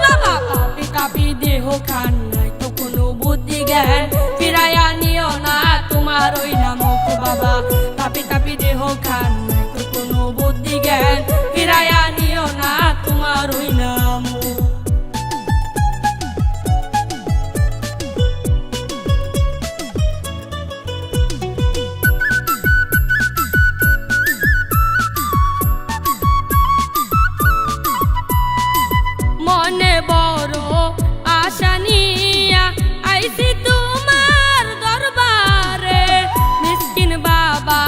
বাবা পাপি তাপি দেহ খান নাই তো কোনো বুদ্ধি জ্ঞান ফিরাইয়া নিও না তোমার ওই নামক বাবা পাপি তাপি দেহ খান নাই তো কোনো বুদ্ধি জ্ঞান ফিরাইয়া নিও না তোমার ওই নাম মনে বড় আশা নিয়া আইছি তোমার দরবারে মিসকিন বাবা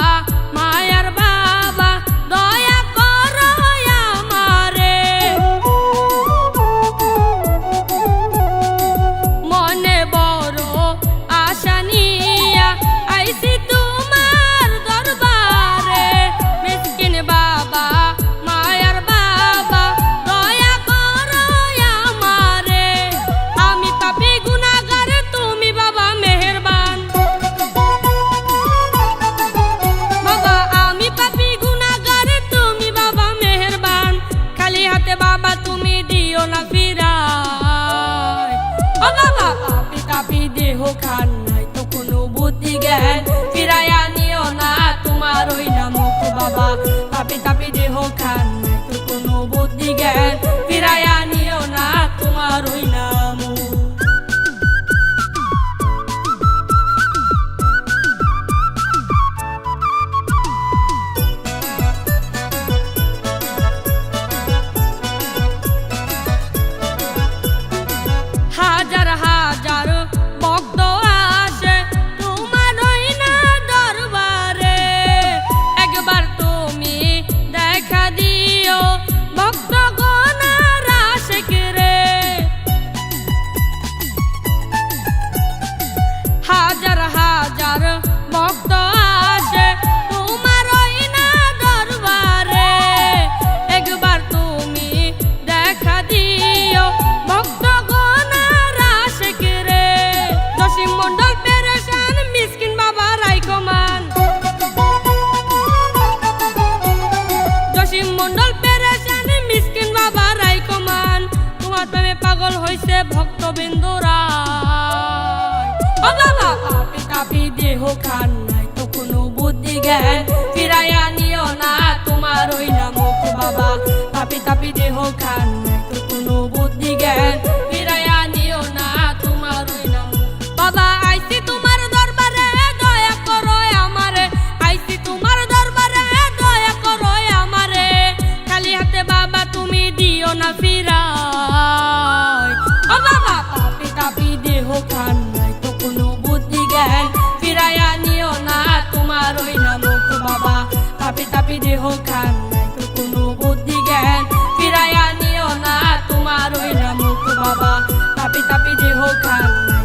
মায়ার বাবা দয়া করো আমারে মনে বড় আশা নিয়া আইছি তোমার দরবারে মিসকিন বাবা মায়ার বাবা দয়া করো আমারে আমি পাপী গুনাহগার তুমি বাবা মেহেরবান বাবা আমি পাপী গুনাহগার তুমি বাবা মেহেরবান খালি হাতে বাবা তুমি দিও না ফিরায় ও বাবা পাপী তাপি দেহ খান নাই তো কোনো বুদ্ধি জ্ঞান ফিরাইয়া নিও না তোমার ওই নামক বাবা পাপী তাপি দেহ খান নাই তো কোনো বুদ্ধি জ্ঞান ফিরাইয়া নিও না তোমার ওই নাম হাজার হাজার ভক্ত আসে তোমার ওই না দরবারে একবার তুমি দেখা দিও ভক্ত গণার আশিক রে হাজার হাজার ভক্ত আসে তোমার ওই না দরবারে একবার তুমি দেখা দিও ভক্ত গণার আশিক রে জসিম মন্ডল পেরেশান মিসকিন বাবা রাইকমান জসিম মন্ডল পেরেশান মিসকিন বাবা রাইকমান তোমার প্রেমে পাগল হইছে ভক্তবৃন্দরা ও বাবা পাপি তাপি দেহ খান নাই তো কোনো বুদ্ধি জ্ঞান ফিরাইয়া নিও না তোমার ওই নামক বাবা পাপি তাপি দেহ খান নাই তো কোনো বুদ্ধি জ্ঞান ফিরাইয়া নিও না তোমার ওই নামক বাবা আইছি তোমার দরবারে দয়া করো আমারে আইছি তোমার দরবারে দয়া করো আমারে খালি হাতে বাবা তুমি দিও না ফিরায় ও বাবা পাপি তাপি দেহ খান নাই তো কোনো বুদ্ধি জ্ঞান ফিরাইয়া নিও না তোমার ওই নামক বাবা পাপি তাপি দেহ খান নাই তো কোনো বুদ্ধি জ্ঞান ফিরাইয়া নিও না তোমার ওই নামক বাবা পাপি তাপি দেহ খান নাই